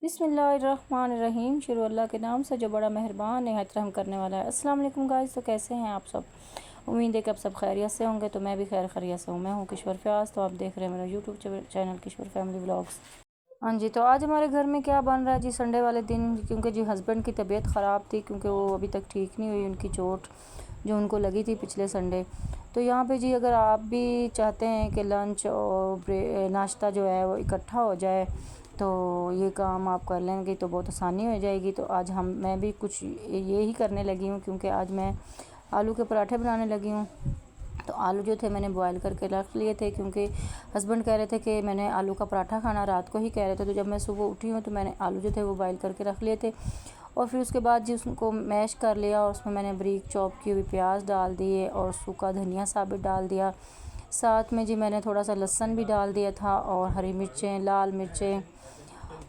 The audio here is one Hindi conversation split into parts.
बिस्मिल्लाहिर्रहमानिर्रहीम। शुरू अल्लाह के नाम से जो बड़ा मेहरबान निहायत रहम करने वाला है। अस्सलाम वालेकुम गाइस, तो कैसे हैं आप सब? उम्मीद है कि आप सब खैरियत से होंगे। तो मैं भी खैरियत से हूँ। मैं हूँ किश्वर फयाज, तो आप देख रहे हैं मेरा YouTube channel Kishwar family vlogs. हाँ जी, तो आज हमारे घर में क्या बन रहा है जी, संडे वाले दिन, क्योंकि जी हस्बैंड की तबीयत ख़राब थी, क्योंकि वो अभी तक ठीक नहीं हुई, उनकी चोट जो उनको लगी थी पिछले संडे। तो यहाँ पे जी अगर आप भी चाहते हैं कि लंच और नाश्ता जो है वो इकट्ठा हो जाए, तो ये काम आप कर लेंगे तो बहुत आसानी हो जाएगी। तो आज मैं भी कुछ ये ही करने लगी हूँ, क्योंकि आज मैं आलू के पराठे बनाने लगी हूँ। तो आलू जो थे मैंने बॉयल करके रख लिए थे, क्योंकि हस्बैंड कह रहे थे कि मैंने आलू का पराठा खाना, रात को ही कह रहे थे। तो जब मैं सुबह उठी हूँ तो मैंने आलू जो थे वो बॉयल करके रख लिए थे, और फिर उसके बाद जी उसको मैश कर लिया, और उसमें मैंने बारीक चॉप की हुई प्याज डाल दिए और सूखा धनिया साबित डाल दिया। साथ में जी मैंने थोड़ा सा लहसुन भी डाल दिया था, और हरी मिर्चें, लाल मिर्चें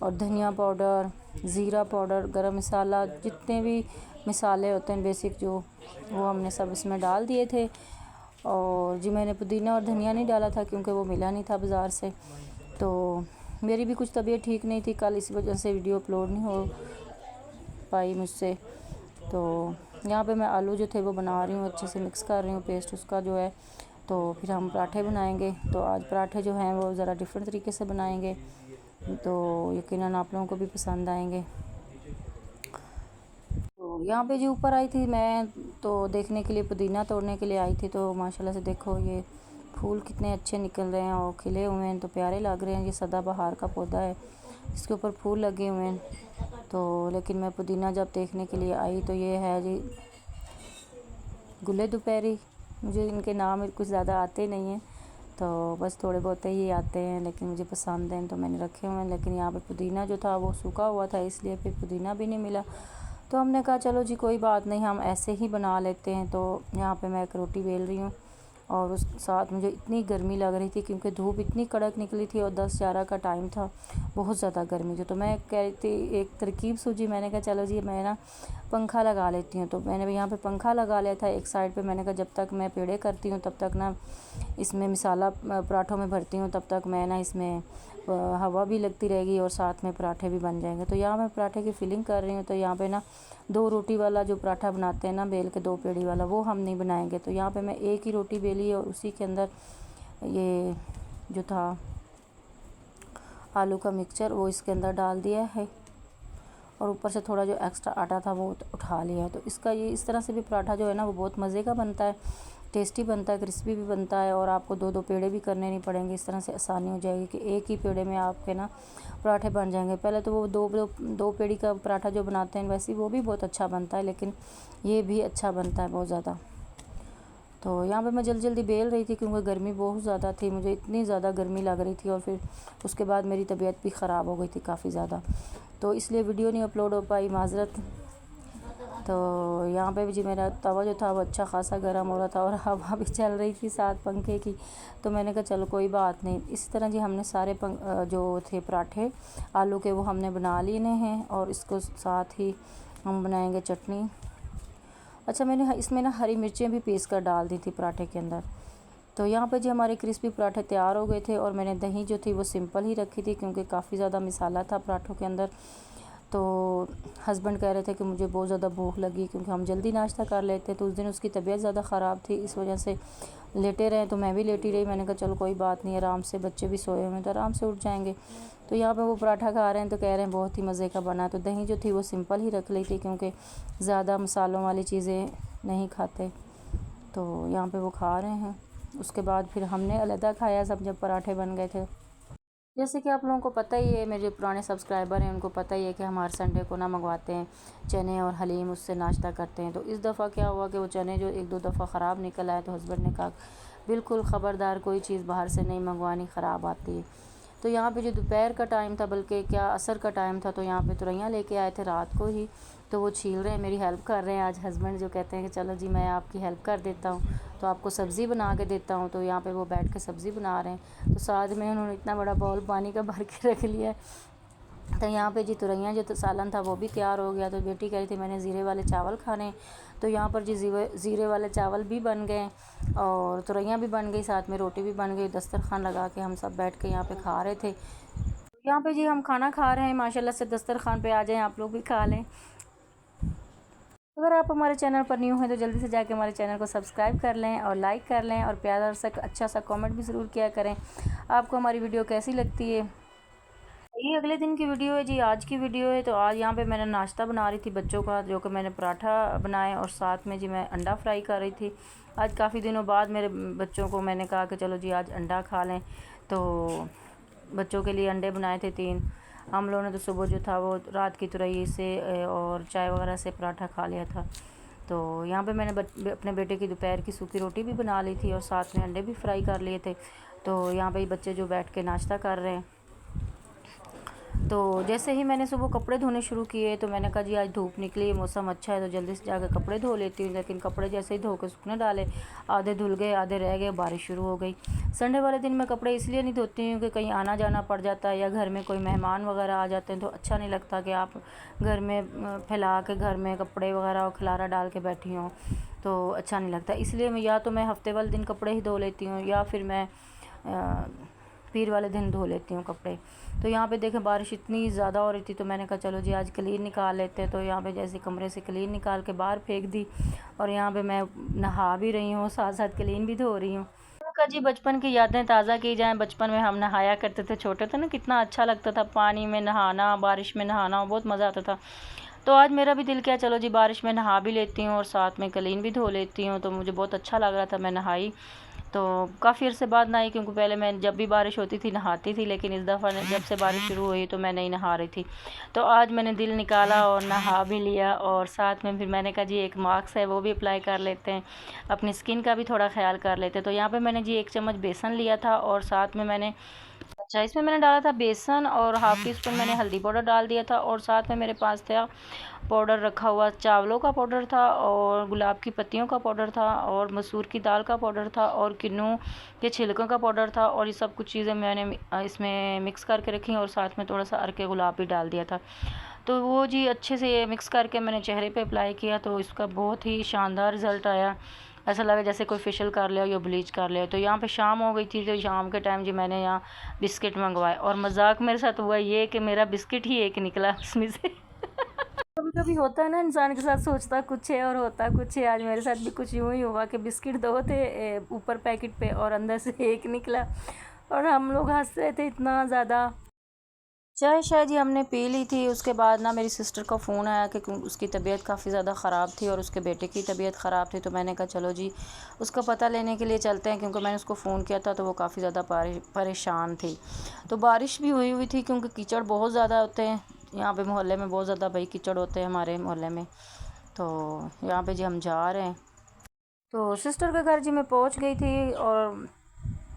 और धनिया पाउडर, ज़ीरा पाउडर, गरम मसाला, जितने भी मसाले होते हैं बेसिक जो, वो हमने सब इसमें डाल दिए थे। और जी मैंने पुदीना और धनिया नहीं डाला था, क्योंकि वो मिला नहीं था बाज़ार से। तो मेरी भी कुछ तबीयत ठीक नहीं थी कल, इस वजह से वीडियो अपलोड नहीं हो पाई मुझसे। तो यहाँ पे मैं आलू जो थे वो बना रही हूँ, अच्छे से मिक्स कर रही हूँ पेस्ट उसका जो है। तो फिर हम पराठे बनाएंगे। तो आज पराठे जो हैं वो ज़रा डिफरेंट तरीके से बनाएंगे, तो यकीनन आप लोगों को भी पसंद आएंगे। तो यहाँ पे जो ऊपर आई थी मैं, तो देखने के लिए, पुदीना तोड़ने के लिए आई थी। तो माशाल्लाह से देखो ये फूल कितने अच्छे निकल रहे हैं और खिले हुए हैं, तो प्यारे लग रहे हैं। ये सदाबहार का पौधा है, इसके ऊपर फूल लगे हुए हैं। तो लेकिन मैं पुदीना जब देखने के लिए आई तो ये है जी गुले दोपहरी। मुझे इनके नाम कुछ ज़्यादा आते नहीं हैं, तो बस थोड़े बहुत ही आते हैं, लेकिन मुझे पसंद हैं तो मैंने रखे हुए हैं। लेकिन यहाँ पे पुदीना जो था वो सूखा हुआ था, इसलिए फिर पुदीना भी नहीं मिला। तो हमने कहा चलो जी कोई बात नहीं, हम ऐसे ही बना लेते हैं। तो यहाँ पे मैं एक रोटी बेल रही हूँ, और उस साथ मुझे इतनी गर्मी लग रही थी, क्योंकि धूप इतनी कड़क निकली थी और 10-11 का टाइम था, बहुत ज़्यादा गर्मी थी। तो मैं कह रही थी, एक तरकीब सूझी, मैंने कहा चलो जी मैं ना पंखा लगा लेती हूँ। तो मैंने यहाँ पे पंखा लगा लिया था एक साइड पे। मैंने कहा जब तक मैं पेड़े करती हूँ तब तक ना इसमें मसाला पराठों में भरती हूँ, तब तक मैं ना इसमें हवा भी लगती रहेगी और साथ में पराठे भी बन जाएंगे। तो यहाँ मैं पराठे की फिलिंग कर रही हूँ। तो यहाँ पे ना 2 रोटी वाला जो पराठा बनाते हैं ना बेल के, 2 पेड़ी वाला, वो हम नहीं बनाएंगे। तो यहाँ पे मैं एक ही रोटी बेली और उसी के अंदर ये जो था आलू का मिक्सचर वो इसके अंदर डाल दिया है, और ऊपर से थोड़ा जो एक्स्ट्रा आटा था वो उठा लिया। तो इसका ये इस तरह से भी पराठा जो है ना वो बहुत मज़े का बनता है, टेस्टी बनता है, क्रिस्पी भी बनता है, और आपको 2-2 पेड़े भी करने नहीं पड़ेंगे। इस तरह से आसानी हो जाएगी कि एक ही पेड़े में आपके ना पराठे बन जाएंगे। पहले तो वो दो पेड़ी का पराठा जो बनाते हैं वैसे वो भी बहुत अच्छा बनता है, लेकिन ये भी अच्छा बनता है बहुत ज़्यादा। तो यहाँ पे मैं जल्दी बेल रही थी, क्योंकि गर्मी बहुत ज़्यादा थी, मुझे इतनी ज़्यादा गर्मी लग रही थी, और फिर उसके बाद मेरी तबीयत भी ख़राब हो गई थी काफ़ी ज़्यादा, तो इसलिए वीडियो नहीं अपलोड हो पाई, माज़रत। तो यहाँ पे भी जी मेरा तवा जो था वो अच्छा खासा गर्म हो रहा था, और हवा भी चल रही थी साथ पंखे की। तो मैंने कहा चलो कोई बात नहीं। इस तरह जी हमने सारे जो थे पराठे आलू के वो हमने बना लिए हैं, और इसको साथ ही हम बनाएंगे चटनी। अच्छा, मैंने इसमें ना हरी मिर्चें भी पीस कर डाल दी थी पराठे के अंदर। तो यहाँ पे जी हमारे क्रिस्पी पराठे तैयार हो गए थे, और मैंने दही जो थी वो सिंपल ही रखी थी, क्योंकि काफ़ी ज़्यादा मसाला था पराठों के अंदर। तो हस्बैंड कह रहे थे कि मुझे बहुत ज़्यादा भूख लगी, क्योंकि हम जल्दी नाश्ता कर लेते। तो उस दिन उसकी तबीयत ज़्यादा ख़राब थी, इस वजह से लेटे रहे, तो मैं भी लेटी रही। मैंने कहा चलो कोई बात नहीं, आराम से, बच्चे भी सोए हुए हैं तो आराम से उठ जाएंगे। तो यहाँ पे वो पराठा खा रहे हैं, तो कह रहे हैं बहुत ही मज़े का बना। तो दही जो थी वो सिंपल ही रख ली थी, क्योंकि ज़्यादा मसालों वाली चीज़ें नहीं खाते। तो यहाँ पे वो खा रहे हैं। उसके बाद फिर हमने अलहदा खाया सब, जब पराठे बन गए थे। जैसे कि आप लोगों को पता ही है, मेरे जो पुराने सब्सक्राइबर हैं उनको पता ही है कि हम हर संडे को ना मंगवाते हैं चने और हलीम, उससे नाश्ता करते हैं। तो इस दफ़ा क्या हुआ कि वो चने जो 1-2 दफ़ा ख़राब निकल आए, तो हस्बैंड ने कहा बिल्कुल ख़बरदार, कोई चीज़ बाहर से नहीं मंगवानी, ख़राब आती है। तो यहाँ पे जो दोपहर का टाइम था, बल्कि क्या असर का टाइम था, तो यहाँ पे तुरैयाँ लेके आए थे रात को ही। तो वो छील रहे हैं, मेरी हेल्प कर रहे हैं आज हस्बैंड, जो कहते हैं कि चलो जी मैं आपकी हेल्प कर देता हूँ, तो आपको सब्ज़ी बना के देता हूँ। तो यहाँ पे वो बैठ के सब्ज़ी बना रहे हैं। तो साथ में उन्होंने इतना बड़ा बाउल पानी का भर के रख लिया है। तो यहाँ पे जी तुरैयाँ जो सालन था वो भी तैयार हो गया। तो बेटी कह रही थी मैंने ज़ीरे वाले चावल खाने हैं, तो यहाँ पर जी ज़ीरे वाले चावल भी बन गए, और तुरैयाँ भी बन गई, साथ में रोटी भी बन गई। दस्तरखान लगा के हम सब बैठ के यहाँ पे खा रहे थे। यहाँ पे जी हम खाना खा रहे हैं, माशाल्लाह से दस्तरखान पे आ जाएं, आप लोग भी खा लें। अगर आप हमारे चैनल पर न्यू हैं तो जल्दी से जाके हमारे चैनल को सब्सक्राइब कर लें और लाइक कर लें और प्यारा सा अच्छा सा कमेंट भी ज़रूर किया करें। आपको हमारी वीडियो कैसी लगती है। ये अगले दिन की वीडियो है जी, आज की वीडियो है। तो आज यहाँ पे मैंने नाश्ता बना रही थी बच्चों का, जो कि मैंने पराठा बनाए और साथ में जी मैं अंडा फ्राई कर रही थी। आज काफ़ी दिनों बाद मेरे बच्चों को मैंने कहा कि चलो जी आज अंडा खा लें, तो बच्चों के लिए अंडे बनाए थे 3। हम लोगों ने तो सुबह जो था वो रात की तुरई से और चाय वगैरह से पराठा खा लिया था। तो यहाँ पे मैंने अपने बेटे की दोपहर की सूखी रोटी भी बना ली थी और साथ में अंडे भी फ्राई कर लिए थे। तो यहाँ पे बच्चे जो बैठ के नाश्ता कर रहे हैं। तो जैसे ही मैंने सुबह कपड़े धोने शुरू किए तो मैंने कहा जी आज धूप निकली, मौसम अच्छा है तो जल्दी से जाकर कपड़े धो लेती हूँ। लेकिन कपड़े जैसे ही धो के सूखने डाले, आधे धुल गए आधे रह गए, बारिश शुरू हो गई। संडे वाले दिन मैं कपड़े इसलिए नहीं धोती हूँ कि कहीं आना जाना पड़ जाता है या घर में कोई मेहमान वगैरह आ जाते हैं तो अच्छा नहीं लगता कि आप घर में फैला के घर में कपड़े वगैरह और खलारा डाल के बैठी हूँ, तो अच्छा नहीं लगता। इसलिए मैं या तो मैं हफ्ते वाले दिन कपड़े ही धो लेती हूँ या फिर मैं पीर वाले दिन धो लेती हूँ कपड़े। तो यहाँ पे देखें बारिश इतनी ज़्यादा हो रही थी तो मैंने कहा चलो जी आज क्लीन निकाल लेते हैं। तो यहाँ पे जैसे कमरे से क्लीन निकाल के बाहर फेंक दी और यहाँ पे मैं नहा भी रही हूँ, साथ साथ क्लीन भी धो रही हूँ। का जी बचपन की यादें ताज़ा की जाएं। बचपन में हम नहाया करते थे, छोटे थे ना, कितना अच्छा लगता था पानी में नहाना, बारिश में नहाना, बहुत मज़ा आता था। तो आज मेरा भी दिल किया चलो जी बारिश में नहा भी लेती हूँ और साथ में क्लीन भी धो लेती हूँ। तो मुझे बहुत अच्छा लग रहा था, मैं नहाई। तो काफ़ी अर्से बाद नहाई क्योंकि पहले मैं जब भी बारिश होती थी नहाती थी, लेकिन इस दफ़ा जब से बारिश शुरू हुई तो मैं नहीं नहा रही थी। तो आज मैंने दिल निकाला और नहा भी लिया और साथ में फिर मैंने कहा जी एक मास्क है वो भी अप्लाई कर लेते हैं, अपनी स्किन का भी थोड़ा ख्याल कर लेते हैं। तो यहाँ पे मैंने जी 1 चम्मच बेसन लिया था और साथ में मैंने अच्छा इसमें मैंने डाला था बेसन और हाफ़ टी स्पून मैंने हल्दी पाउडर डाल दिया था और साथ में मेरे पास था पाउडर रखा हुआ, चावलों का पाउडर था और गुलाब की पत्तियों का पाउडर था और मसूर की दाल का पाउडर था और किन्नू के छिलकों का पाउडर था। और ये सब कुछ चीज़ें मैंने इसमें मिक्स करके रखी और साथ में थोड़ा सा अर्के गुलाब भी डाल दिया था। तो वो जी अच्छे से मिक्स करके मैंने चेहरे पे अप्लाई किया तो इसका बहुत ही शानदार रिज़ल्ट आया। ऐसा लगा जैसे कोई फेशियल कर लिया या ब्लीच कर लिया। तो यहाँ पे शाम हो गई थी तो शाम के टाइम जी मैंने यहाँ बिस्किट मंगवाए और मजाक मेरे साथ हुआ ये कि मेरा बिस्किट ही एक निकला उसमें से। कभी कभी होता है ना इंसान के साथ, सोचता कुछ है और होता कुछ है। आज मेरे साथ भी कुछ यूँ ही हुआ कि बिस्किट 2 थे ऊपर पैकेट पे और अंदर से एक निकला और हम लोग हंस रहे थे इतना ज़्यादा। चाय शायद ही हमने पी ली थी। उसके बाद ना मेरी सिस्टर का फ़ोन आया कि उसकी तबीयत काफ़ी ज़्यादा ख़राब थी और उसके बेटे की तबीयत ख़राब थी। तो मैंने कहा चलो जी उसका पता लेने के लिए चलते हैं, क्योंकि मैंने उसको फ़ोन किया था तो वो काफ़ी ज़्यादा परेशान थी। तो बारिश भी हुई थी क्योंकि कीचड़ बहुत ज़्यादा होते हैं यहाँ पे मोहल्ले में, बहुत ज़्यादा भाई कीचड़ होते हैं हमारे मोहल्ले में। तो यहाँ पे जी हम जा रहे हैं। तो सिस्टर के घर जी मैं पहुँच गई थी और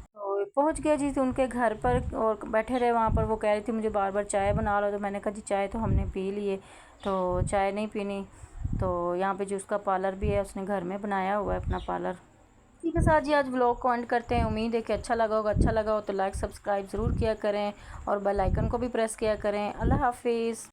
तो पहुंच गया जी तो उनके घर पर और बैठे रहे वहाँ पर। वो कह रही थी मुझे बार बार चाय बना लो, तो मैंने कहा जी चाय तो हमने पी ली है तो चाय नहीं पीनी। तो यहाँ पे जो उसका पार्लर भी है उसने घर में बनाया हुआ है अपना पार्लर। ठीक है साथ जी आज व्लॉग को एंड करते हैं। उम्मीद है कि अच्छा लगा होगा। अच्छा लगा हो तो लाइक सब्सक्राइब ज़रूर किया करें और बेल आइकन को भी प्रेस किया करें। अल्लाह हाफिज़।